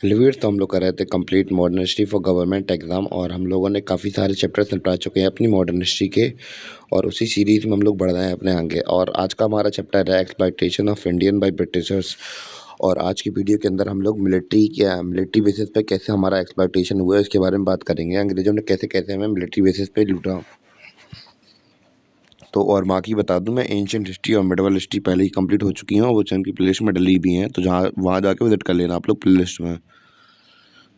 Reviewers तो हम लोग कर रहे थे complete modern history for government exam और हम लोगों ने काफ़ी सारे चैप्टर्स निपटा चुके हैं अपनी मॉडर्न हिस्ट्री के। और उसी सीरीज़ में हम लोग बढ़ रहे हैं अपने आगे। और आज का हमारा चैप्टर है exploitation of Indian by Britishers. और आज की वीडियो के अंदर हम लोग मिलिट्री बेसिस पे कैसे हमारा एक्सप्लॉयटेशन हुआ है इसके बारे में बात करेंगे। अंग्रेज़ों ने कैसे कैसे हमें मिलिट्री बेसिस पे लूटा। तो और बाकी बता दूं, मैं एंशिएंट हिस्ट्री और मिडिवल हिस्ट्री पहले ही कंप्लीट हो चुकी हैं और वो चैनल की प्लेलिस्ट में डली भी हैं, तो जहाँ वहाँ जाके विजिट कर लेना आप लोग प्लेलिस्ट में।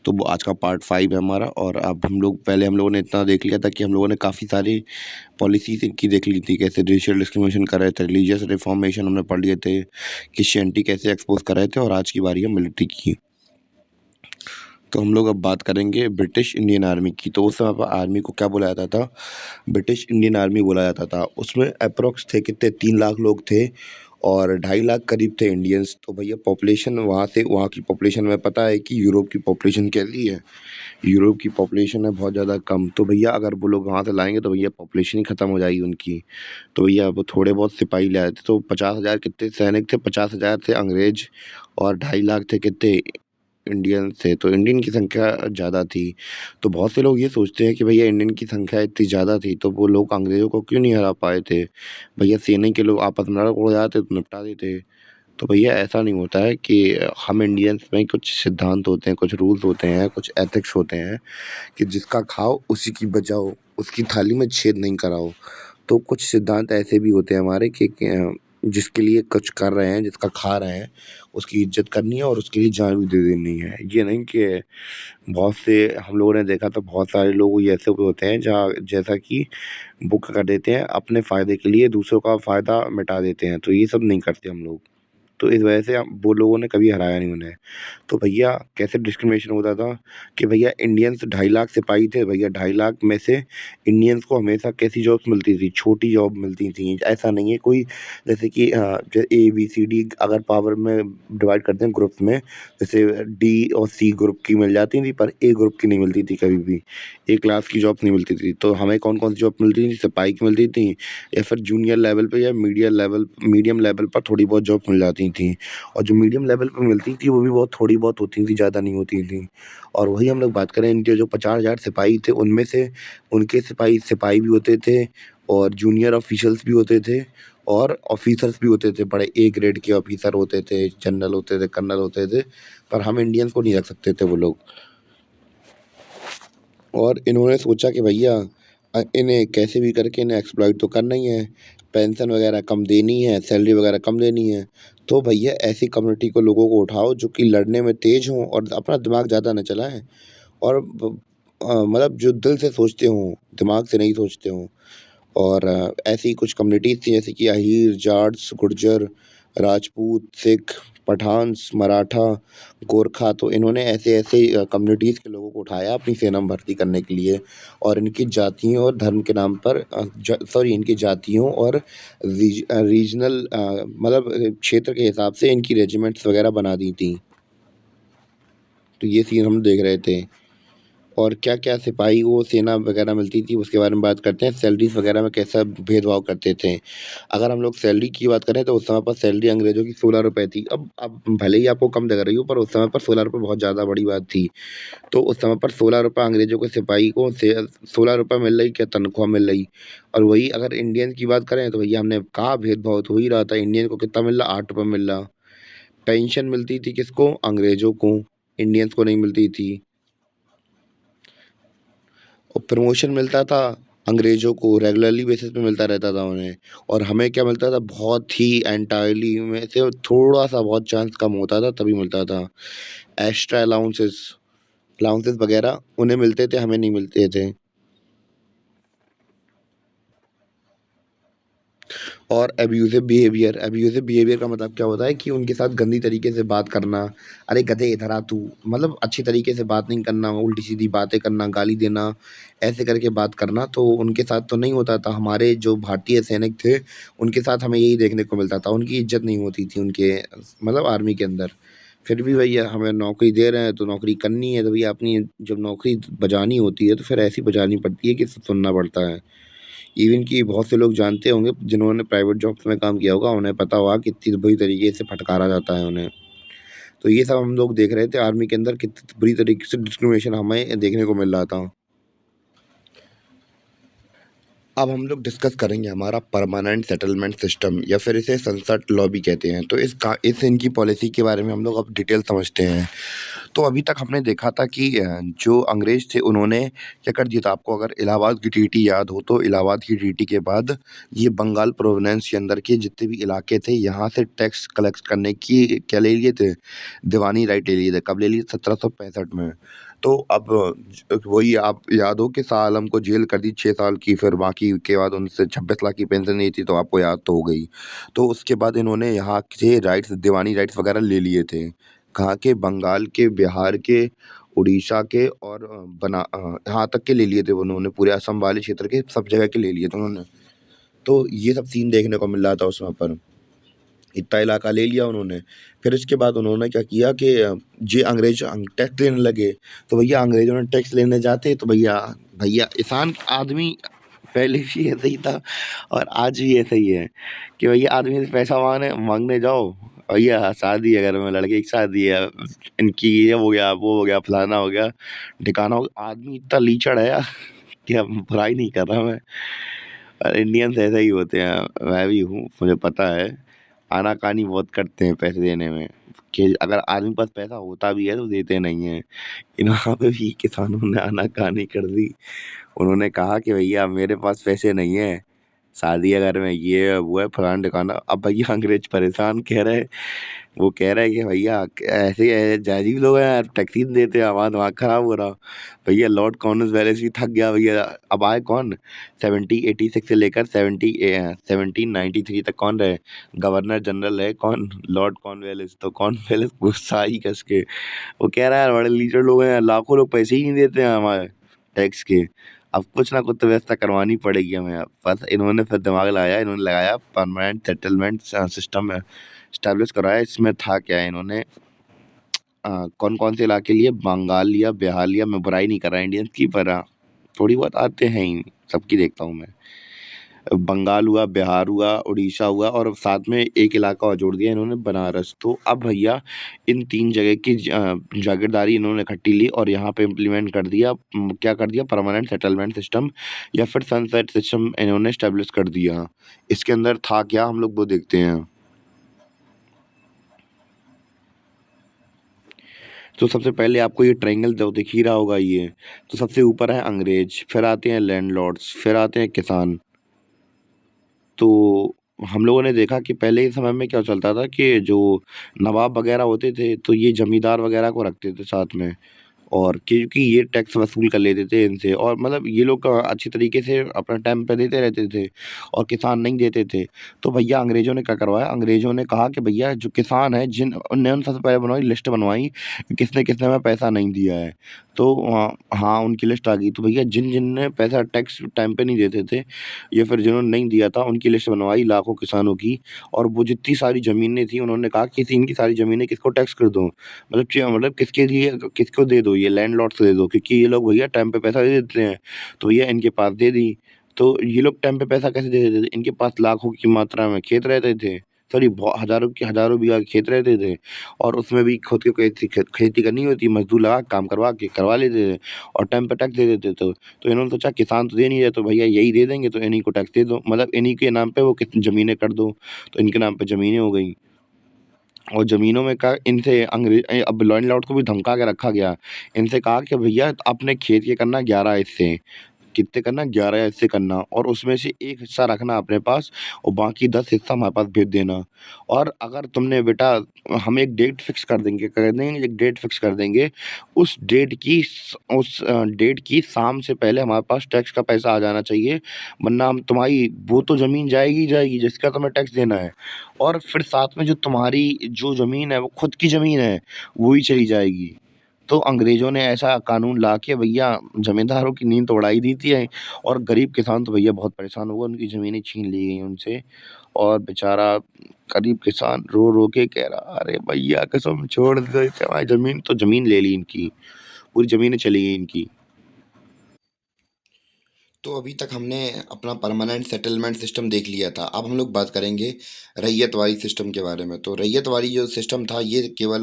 तो वो आज का पार्ट 5 है हमारा। और अब हम लोगों ने इतना देख लिया था कि हम लोगों ने काफ़ी सारी पॉलिसीज़ इनकी देख ली थी, कैसे रेशियल डिस्क्रिमिनेशन कर रहे थे, रिलीजियस रिफॉर्मेशन हमने पढ़ लिए थे, क्रिश्चियनिटी कैसे एक्सपोज़ कर रहे थे। और आज की बारी है मिलिट्री की। तो हम लोग अब बात करेंगे ब्रिटिश इंडियन आर्मी की। तो उस समय पर आर्मी को क्या बोला जाता था? ब्रिटिश इंडियन आर्मी बोला जाता था। उसमें अप्रॉक्स थे कितने, 3 लाख लोग थे और 2.5 लाख करीब थे इंडियंस। तो भैया पॉपुलेशन वहाँ की पॉपुलेशन में पता है कि यूरोप की पॉपुलेशन कैसी है? यूरोप की पॉपुलेशन है बहुत ज़्यादा कम। तो भैया अगर वो लोग वहाँ से लाएंगे तो भैया पॉपुलेशन ही ख़त्म हो जाएगी उनकी। तो भैया वो थोड़े बहुत सिपाही ले आए थे। तो 50,000 कितने सैनिक थे? 50,000 थे अंग्रेज और 2.5 लाख थे कितने इंडियन थे। तो इंडियन की संख्या ज़्यादा थी। तो बहुत से लोग ये सोचते हैं कि भैया इंडियन की संख्या इतनी ज़्यादा थी तो वो लोग अंग्रेज़ों को क्यों नहीं हरा पाए थे? भैया सेना के लोग आपस में लड़ उड़ जाते तो निपटा देते। तो भैया ऐसा नहीं होता है कि हम इंडियंस में कुछ सिद्धांत होते हैं, कुछ रूल्स होते हैं, कुछ एथिक्स होते हैं कि जिसका खाओ उसी की बचाओ, उसकी थाली में छेद नहीं कराओ। तो कुछ सिद्धांत ऐसे भी होते हैं हमारे कि जिसके लिए कुछ कर रहे हैं, जिसका खा रहे हैं, उसकी इज़्ज़त करनी है और उसके लिए जान भी दे देनी है। ये नहीं कि बहुत से हम लोगों ने देखा तो बहुत सारे लोग ये ऐसे भी होते हैं जहाँ जैसा कि वो क्या कर देते हैं, अपने फ़ायदे के लिए दूसरों का फ़ायदा मिटा देते हैं। तो ये सब नहीं करते हम लोग। तो इस वजह से वो लोगों ने कभी हराया नहीं उन्हें। तो भैया कैसे डिस्क्रिमिनेशन होता था कि भैया इंडियंस 2.5 लाख सिपाही थे। भैया 2.5 लाख में से इंडियंस को हमेशा कैसी जॉब्स मिलती थी? छोटी जॉब मिलती थी। ऐसा नहीं है कोई, जैसे कि ABCD अगर पावर में डिवाइड करते हैं ग्रुप्स में, जैसे D और C ग्रुप की मिल जाती थी पर A ग्रुप की नहीं मिलती थी कभी भी। A क्लास की जॉब नहीं मिलती थी। तो हमें कौन कौन सी जॉब मिलती थी? सिपाही की मिलती थी या फिर जूनियर लेवल पे या मीडियम लेवल पर थोड़ी बहुत जॉब मिल जाती थी। और जो मीडियम लेवल पे मिलती थी वो भी बहुत थोड़ी बहुत होती थी, ज़्यादा नहीं होती थी। और वही हम लोग बात करें, इनके जो 50,000 सिपाही थे उनमें से उनके सिपाही सिपाही भी होते थे और जूनियर ऑफिशियल्स भी होते थे और ऑफिसर्स भी होते थे। बड़े A ग्रेड के ऑफिसर होते थे, जनरल होते थे, कर्नल होते थे। पर हम इंडियंस को नहीं रख सकते थे वो लोग। और इन्होंने सोचा कि भैया इन्हें कैसे भी करके इन्हें एक्सप्लॉइट तो करना ही है, पेंशन वगैरह कम देनी है, सैलरी वगैरह कम देनी है। तो भैया ऐसी कम्युनिटी को, लोगों को उठाओ जो कि लड़ने में तेज़ हों और अपना दिमाग ज़्यादा ना चलाएँ और मतलब जो दिल से सोचते हों, दिमाग से नहीं सोचते हों। और ऐसी कुछ कम्युनिटीज़ थी जैसे कि अहीर, जाट्स, गुर्जर, राजपूत, सिख, पठान्स, मराठा, गोरखा। तो इन्होंने ऐसे-ऐसे कम्युनिटीज़ के लोगों को उठाया अपनी सेना में भर्ती करने के लिए और इनकी जातियों और धर्म के नाम पर इनकी जातियों और रीजनल मतलब क्षेत्र के हिसाब से इनकी रेजिमेंट्स वगैरह बना दी थी। तो ये सीन हम देख रहे थे। और क्या-क्या सिपाही को सेना वगैरह मिलती थी उसके बारे में बात करते हैं। सैलरीज़ वगैरह में कैसा भेदभाव करते थे। अगर हम लोग सैलरी की बात करें तो उस समय पर सैलरी अंग्रेज़ों की ₹16 थी। अब भले ही आपको कम लग रही हो पर उस समय पर ₹16 बहुत ज़्यादा बड़ी बात थी। तो उस समय पर ₹16 अंग्रेज़ों के सिपाही को से ₹16 मिल रही, क्या तनख्वाह मिल रही। और वही अगर इंडियन की बात करें तो भैया हमने कहा भेदभाव तो हो ही रहा था। इंडियन को कितना मिल रहा? ₹8 मिल रहा। पेंशन मिलती थी किसको? अंग्रेज़ों को, इंडियंस को नहीं मिलती थी। और प्रमोशन मिलता था अंग्रेज़ों को, रेगुलरली बेसिस पे मिलता रहता था उन्हें। और हमें क्या मिलता था? बहुत ही एंटायरली में से थोड़ा-सा बहुत चांस कम होता था तभी मिलता था। एक्स्ट्रा अलाउंसेस वगैरह उन्हें मिलते थे, हमें नहीं मिलते थे। और अब्यूज़िव बिहेवियर का मतलब क्या होता है कि उनके साथ गंदी तरीके से बात करना। अरे गधे इधर आ तू, मतलब अच्छी तरीके से बात नहीं करना, उल्टी-सीधी बातें करना, गाली देना, ऐसे करके बात करना। तो उनके साथ तो नहीं होता था। हमारे जो भारतीय सैनिक थे, उनके साथ हमें यही देखने को मिलता था। उनकी इज़्ज़त नहीं होती थी उनके मतलब आर्मी के अंदर। फिर भी भैया हमें नौकरी दे रहे हैं तो नौकरी करनी है। तो भैया अपनी जब नौकरी बजानी होती है तो फिर ऐसी बजानी पड़ती है कि सुनना पड़ता है। इवन कि बहुत से लोग जानते होंगे जिन्होंने प्राइवेट जॉब्स में काम किया होगा, उन्हें पता होगा कि कितनी बुरी तरीके से फटकारा जाता है उन्हें। तो ये सब हम लोग देख रहे थे आर्मी के अंदर कितनी बुरी तरीके से डिस्क्रिमिनेशन हमें देखने को मिल रहा था। अब हम लोग डिस्कस करेंगे हमारा परमानेंट सेटलमेंट सिस्टम या फिर इसे सनसेट लॉ भी कहते हैं। तो इस इनकी पॉलिसी के बारे में हम लोग अब डिटेल समझते हैं। तो अभी तक हमने देखा था कि जो अंग्रेज थे उन्होंने क्या कर दिया था। आपको अगर इलाहाबाद की ट्रीटी याद हो तो इलाहाबाद की ट्रीटी के बाद ये बंगाल प्रोविंस के अंदर के जितने भी इलाके थे यहाँ से टैक्स कलेक्ट करने की क्या ले लिए थे, दीवानी राइट ले लिए थे। कब ले लिए? 1765 में। तो अब वही आप याद हो कि शाह आलम को जेल कर दी 6 साल की, फिर बाकी के बाद उनसे 26 लाख की पेंशन नहीं थी, तो आपको याद तो हो गई। तो उसके बाद इन्होंने यहाँ से राइट्स, दीवानी राइट्स वगैरह ले लिए थे। कहाँ के? बंगाल के, बिहार के, उड़ीसा के और यहाँ तक के ले लिए थे उन्होंने, पूरे असम वाले क्षेत्र के सब जगह के ले लिए थे उन्होंने। तो ये सब सीन देखने को मिल रहा था उसमें पर। इतना इलाका ले लिया उन्होंने। फिर इसके बाद उन्होंने क्या किया कि जे अंग्रेज टैक्स लेने लगे। तो भैया अंग्रेजों ने टैक्स लेने जाते तो भैया भैया इंसान आदमी पहले भी ऐसे ही था और आज भी ऐसे ही है कि भैया आदमी से पैसा मांगने मांगने जाओ, भैया शादी है घर में, लड़के की शादी है, इनकी ये हो गया, वो हो गया, फलाना हो गया, ढिकाना हो गया। आदमी इतना लीचड़ है यार कि अब बुराई नहीं कर रहा मैं, और इंडियंस ऐसे ही होते हैं। मैं भी हूँ, मुझे पता है। आनाकानी बहुत करते हैं पैसे देने में, कि अगर आदमी के पास पैसा होता भी है तो देते नहीं है। यहाँ पे भी किसानों ने आनाकानी कर दी। उन्होंने कहा कि भैया मेरे पास पैसे नहीं है, शादी है घर में, ये है, वो है, फलाना ढिकाना। अब भैया अंग्रेज परेशान कह रहे, वो कह रहा है कि भैया ऐसे जाजिब लोग हैं यार, टैक्स ही नहीं देते, हमारा दिमाग खराब हो रहा। भैया लॉर्ड कॉर्नवालिस भी थक गया भैया। अब आए कौन? 1786 से लेकर 1793 तक कौन रहे? गवर्नर जनरल है कौन? Lord Cornwallis. तो कॉर्नवालिस गुस्सा ही कस के वो कह रहा है यार बड़े लीडर लोग हैं, लाखों लोग पैसे ही नहीं देते हैं हमारे टैक्स के। अब कुछ ना कुछ तो व्यवस्था करवानी पड़ेगी हमें। अब बस इन्होंने फिर दिमाग लगाया, इन्होंने लगाया परमानेंट सेटलमेंट सिस्टम स्टैब्लिश कराया। इसमें था क्या, इन्होंने कौन कौन से इलाके लिए? बंगाल लिया, बिहार लिया। मैं बुराई नहीं कर रहा इंडियंस की, पर थोड़ी बहुत आते हैं ही, सबकी देखता हूँ मैं। बंगाल हुआ, बिहार हुआ, उड़ीसा हुआ, और साथ में एक इलाका और जोड़ दिया इन्होंने, बनारस। तो अब भैया इन 3 जगह की जागीरदारी इन्होंने इकट्ठी ली और यहाँ पे इम्प्लीमेंट कर दिया। क्या कर दिया? परमानेंट सेटलमेंट सिस्टम या फिर सनसेट सिस्टम इन्होंने स्टेब्लिश कर दिया। इसके अंदर था क्या, हम लोग वो देखते हैं। तो सबसे पहले आपको ये ट्रायंगल जो दिख ही रहा होगा ये, तो सबसे ऊपर है अंग्रेज, फिर आते हैं लैंडलॉर्ड्स, फिर आते हैं किसान। तो हम लोगों ने देखा कि पहले के समय में क्या चलता था कि जो नवाब वगैरह होते थे तो ये जमींदार वगैरह को रखते थे साथ में, और क्योंकि ये टैक्स वसूल कर लेते थे इनसे, और मतलब ये लोग अच्छी तरीके से अपना टाइम पे देते रहते थे और किसान नहीं देते थे। तो भैया अंग्रेजों ने क्या करवाया, अंग्रेजों ने कहा कि भैया जो किसान है, जिन उन्होंने सबसे पहले बनवाई लिस्ट बनवाई, किसने किसने में पैसा नहीं दिया है। तो हाँ उनकी लिस्ट आ गई। तो भैया जिन जिन ने पैसा टैक्स टाइम पे नहीं देते थे या फिर जिन्होंने नहीं दिया था, उनकी लिस्ट बनवाई लाखों किसानों की। और वो जितनी सारी ज़मीनें थी उन्होंने कहा कि इनकी सारी ज़मीनें किसको टैक्स कर दो, मतलब किसके लिए, किसको दे दो, ये लैंडलॉर्ड्स को दे दो, क्योंकि ये लोग भैया टाइम पे पैसा दे देते हैं। तो भैया इनके पास दे दी। तो ये लोग टाइम पे पैसा कैसे दे देते थे? इनके पास लाखों की मात्रा में खेत रहते थे, सॉरी हज़ारों बीघा के खेत रहते थे, और उसमें भी खुद की कोई खेती करनी होती, मज़दूर लगा के काम करवा लेते थे और टाइम पे टैक्स दे देते थे। तो इन्होंने सोचा किसान तो दे नहीं रहे, तो भैया यही दे देंगे, तो इन्हीं को टैक्स दे दो, मतलब इन्हीं के नाम पे वो कितनी ज़मीनें कर दो। तो इनके नाम पे ज़मीनें हो गई। और ज़मीनों में का इनसे अब लैंडलॉर्ड को भी धमका के रखा गया। इनसे कहा कि भैया अपने खेत के करना 11 हिस्से, कितने करना? 11 हिस्से करना, और उसमें से 1 हिस्सा रखना अपने पास और बाकी 10 हिस्सा हमारे पास भेज देना। और अगर तुमने बेटा, हम एक डेट फिक्स कर देंगे, एक डेट फिक्स कर देंगे, उस डेट की शाम से पहले हमारे पास टैक्स का पैसा आ जाना चाहिए, वरना हम तुम्हारी वो तो ज़मीन जाएगी ही जाएगी जिसका तुम्हें टैक्स देना है, और फिर साथ में जो तुम्हारी जो ज़मीन है वो खुद की ज़मीन है, वो ही चली जाएगी। तो अंग्रेज़ों ने ऐसा कानून ला के भैया ज़मींदारों की नींद तो उड़ा ही दी थी है, और गरीब किसान तो भैया बहुत परेशान हुआ, उनकी ज़मीनें छीन ली गई उनसे। और बेचारा गरीब किसान रो रो के कह रहा, अरे भैया कसम छोड़ दो हमारी ज़मीन, तो ज़मीन ले ली इनकी, पूरी ज़मीनें चली गई इनकी। तो अभी तक हमने अपना परमानेंट सेटलमेंट सिस्टम देख लिया था। अब हम लोग बात करेंगे रैयतवाड़ी सिस्टम के बारे में। तो रैयतवाड़ी जो सिस्टम था ये केवल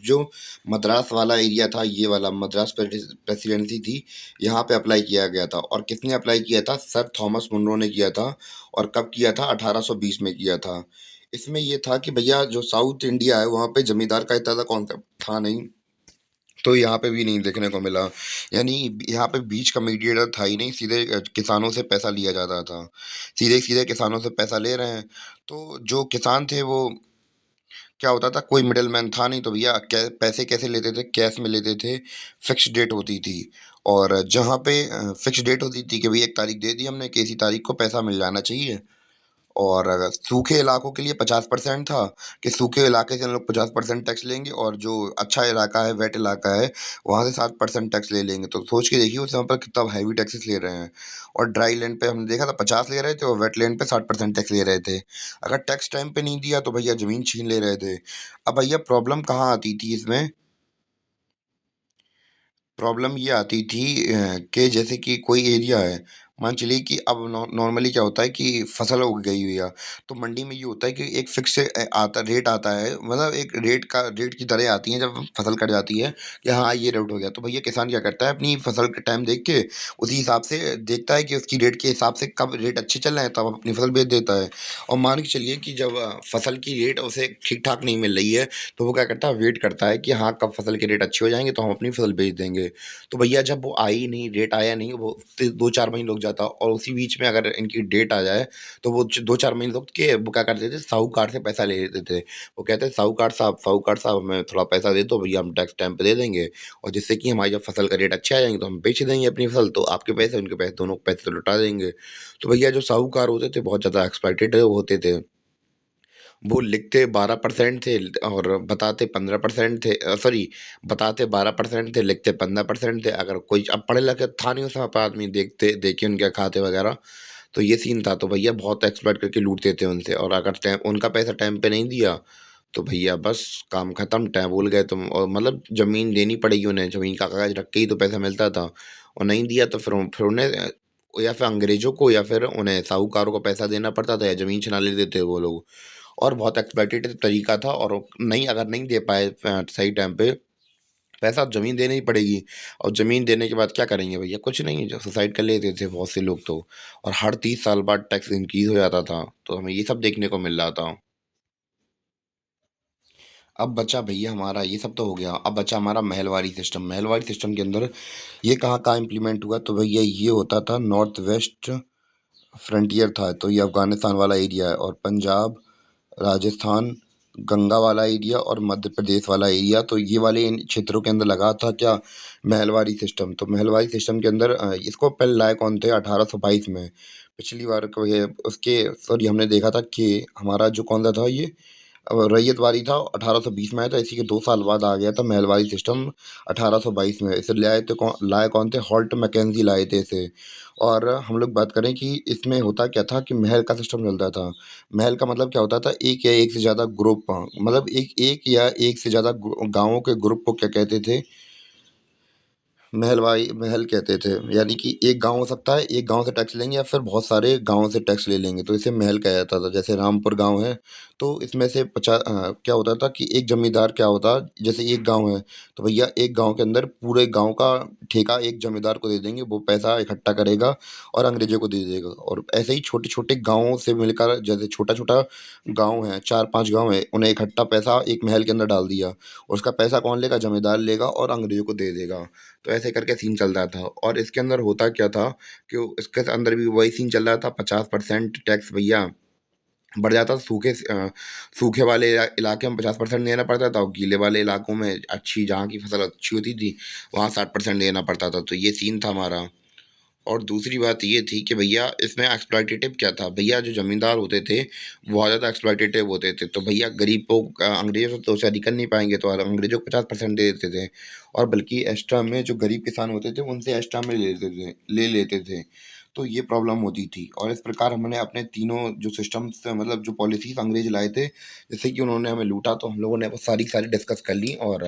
जो मद्रास वाला एरिया था, ये वाला मद्रास प्रेसिडेंसी थी, यहाँ पे अप्लाई किया गया था। और किसने अप्लाई किया था? सर थॉमस मुनरो ने किया था। और कब किया था? 1820 में किया था। इसमें ये था कि भैया जो साउथ इंडिया है वहाँ पे जमींदार का इतना कॉन्सेप्ट था नहीं, तो यहाँ पे भी नहीं देखने को मिला। यानी यहाँ पे बीच का मीडिएटर था ही नहीं, सीधे किसानों से पैसा लिया जाता था। सीधे सीधे किसानों से पैसा ले रहे हैं। तो जो किसान थे वो क्या होता था, कोई मिडल मैन था नहीं, तो भैया पैसे कैसे लेते थे? कैश में लेते थे। फिक्स डेट होती थी। और जहाँ पे फिक्स डेट होती थी कि भाई एक तारीख दे दी हमने कि इसी तारीख को पैसा मिल जाना चाहिए। और अगर सूखे इलाकों के लिए 50% था कि सूखे इलाके से हम लोग 50% टैक्स लेंगे, और जो अच्छा इलाका है, वेट इलाका है, वहाँ से 7% टैक्स ले लेंगे। तो सोच के देखिए उस समय पर कितना हैवी टैक्सेस ले रहे हैं। और ड्राई लैंड पे हमने देखा था 50 ले रहे थे, और वेट लैंड पे 60% टैक्स ले रहे थे। अगर टैक्स टाइम पे नहीं दिया तो भैया ज़मीन छीन ले रहे थे। अब भैया प्रॉब्लम कहाँ आती थी इसमें? प्रॉब्लम ये आती थी कि जैसे कि कोई एरिया है, मान चलिए कि अब नॉर्मली क्या होता है कि फसल उग गई हुई है, तो मंडी में ये होता है कि एक फिक्स आता रेट आता है, मतलब एक रेट की दरें आती हैं जब फसल कट जाती है कि हाँ ये रेट हो गया। तो भैया किसान क्या करता है, अपनी फसल का टाइम देख के उसी हिसाब से देखता है कि उसकी रेट के हिसाब से कब रेट अच्छे चल रहे हैं तब अपनी फसल बेच देता है। और मान के चलिए कि जब फसल की रेट उसे ठीक ठाक नहीं मिल रही है, तो वो क्या करता है, वेट करता है कि हाँ कब फसल के रेट अच्छे हो जाएंगे तो हम अपनी फसल बेच देंगे। तो भैया जब वो आई नहीं, रेट आया नहीं, वो फिर 2-4 महीने रुक जाता, और उसी बीच में अगर इनकी डेट आ जाए तो वो 2-4 महीने रुक के वो क्या करते थे, साहूकार से पैसा ले लेते थे। वो कहते हैं साहूकार साहब हमें थोड़ा पैसा दे दो भैया, हम टैक्स टाइम पे दे देंगे, और जिससे कि हमारी जब फसल का रेट अच्छे आ जाएंगे तो हम बेच देंगे अपनी फसल, तो आपके पैसे उनके पैसे दोनों पैसे तो लौटा देंगे। तो भैया जो साहूकार होते थे बहुत ज़्यादा एक्सप्लॉइटेड होते थे। वो लिखते 12% थे और बताते 15% थे, सॉरी, बताते 12% थे, लिखते 15% थे। अगर कोई अब पढ़े लिखे था नहीं उस समय पर आदमी, देखते देखे उनके खाते वगैरह, तो ये सीन था। तो भैया बहुत एक्सप्लॉइट करके लूटते थे उनसे, और अगर टाइम उनका पैसा टाइम पे नहीं दिया तो भैया बस काम खत्म, टाइम भूल गए तुम, और मतलब ज़मीन देनी पड़ेगी उन्हें, ज़मीन का कागज़ रख के ही तो पैसा मिलता था। और नहीं दिया तो फिर उन्हें या फिर अंग्रेज़ों को या फिर उन्हें साहूकारों को पैसा देना पड़ता था, या ज़मीन छिना लेते थे वो लोग। और बहुत एक्सप्लॉइटेटिव तरीका था। और नहीं, अगर नहीं दे पाए सही टाइम पे पैसा, ज़मीन देनी ही पड़ेगी। और ज़मीन देने के बाद क्या करेंगे भैया? कुछ नहीं, जो सुसाइड कर लेते थे बहुत से लोग तो। और हर 30 साल बाद टैक्स इंक्रीज़ हो जाता था, तो हमें ये सब देखने को मिल रहा था। अब बचा भैया हमारा, ये सब तो हो गया, अब बचा हमारा महलवारी सिस्टम। महलवारी सिस्टम के अंदर ये कहाँ इम्प्लीमेंट हुआ? तो भैया ये होता था नॉर्थ वेस्ट फ्रंटियर था, तो ये अफ़गानिस्तान वाला एरिया है, और पंजाब, राजस्थान, गंगा वाला एरिया और मध्य प्रदेश वाला एरिया, तो ये वाले इन क्षेत्रों के अंदर लगा था क्या? महलवारी सिस्टम। तो महलवारी सिस्टम के अंदर इसको पहले लाए कौन थे? 1822 में। पिछली बार को ये उसके सॉरी हमने देखा था कि हमारा जो कौन सा था ये, रैयतवाड़ी था 1820 में आया था, इसी के 2 साल बाद आ गया था महलवाड़ी सिस्टम 1822 में। इसे लाए कौन थे? हॉल्ट मैकेंजी लाए थे इसे। और हम लोग बात करें कि इसमें होता क्या था कि महल का सिस्टम चलता था। महल का मतलब क्या होता था? एक या एक से ज़्यादा ग्रुप, मतलब एक एक या एक से ज़्यादा गाँवों के ग्रुप को क्या कहते थे? महल कहते थे। यानी कि एक गाँव हो सकता है, एक गाँव से टैक्स लेंगे या फिर बहुत सारे गाँव से टैक्स ले लेंगे, तो इसे महल कहा जाता था। जैसे रामपुर गाँव है, तो इसमें से क्या होता था कि एक ज़मींदार क्या होता, जैसे एक गाँव है, तो भैया एक गाँव के अंदर पूरे गाँव का ठेका एक ज़मींदार को दे देंगे, वो पैसा इकट्ठा करेगा और अंग्रेज़ों को दे देगा। और ऐसे ही छोटे-छोटे गाँवों से मिलकर, जैसे छोटा-छोटा गाँव है, 4-5 गाँव है, उन्हें इकट्ठा पैसा एक महल के अंदर डाल दिया। और उसका पैसा कौन लेगा? ज़मींदार लेगा और अंग्रेज़ों को दे देगा। तो ऐसे करके सीन चल रहा था। और इसके अंदर होता क्या था कि इसके अंदर भी वही सीन चल रहा था, 50% टैक्स भैया बढ़ जाता था। सूखे वाले इलाके में 50% देना पड़ता था, और गीले वाले इलाकों में अच्छी, जहाँ की फसल अच्छी होती थी, वहाँ 60% देना पड़ता था। तो ये सीन था हमारा। और दूसरी बात ये थी कि भैया इसमें एक्सप्लॉइटेटिव क्या था? भैया जो ज़मींदार होते थे, बहुत ज़्यादा एक्सप्लॉइटेटिव होते थे। तो भैया गरीब को अंग्रेज़ों से तो शादी कर नहीं पाएँगे, तो अंग्रेज़ों को 50% दे देते थे। और बल्कि एक्स्ट्रा में जो गरीब किसान होते थे, उनसे एक्स्ट्रा में ले लेते थे। तो ये प्रॉब्लम होती थी। और इस प्रकार हमने अपने तीनों जो सिस्टम्स, मतलब जो पॉलिसीज़ अंग्रेज़ लाए थे, जिससे कि उन्होंने हमें लूटा, तो हम लोगों ने वो सारी की सारी डिस्कस कर ली। और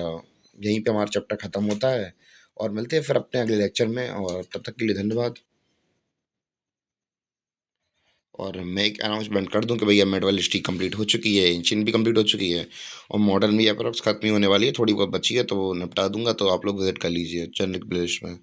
यहीं पे हमारा चैप्टर खत्म होता है। और मिलते हैं फिर अपने अगले लेक्चर में, और तब तक के लिए धन्यवाद। और मैं एक अनाउंसमेंट कर दूं कि भैया मेडवल हिस्ट्री कंप्लीट हो चुकी है, एंशियंट भी कंप्लीट हो चुकी है, और मॉडर्न भी अप्रोक्स खत्म ही होने वाली है, थोड़ी बहुत बची है तो वो निपटा दूंगा, तो आप लोग विजिट कर लीजिए जनरिक प्लेलिस्ट में।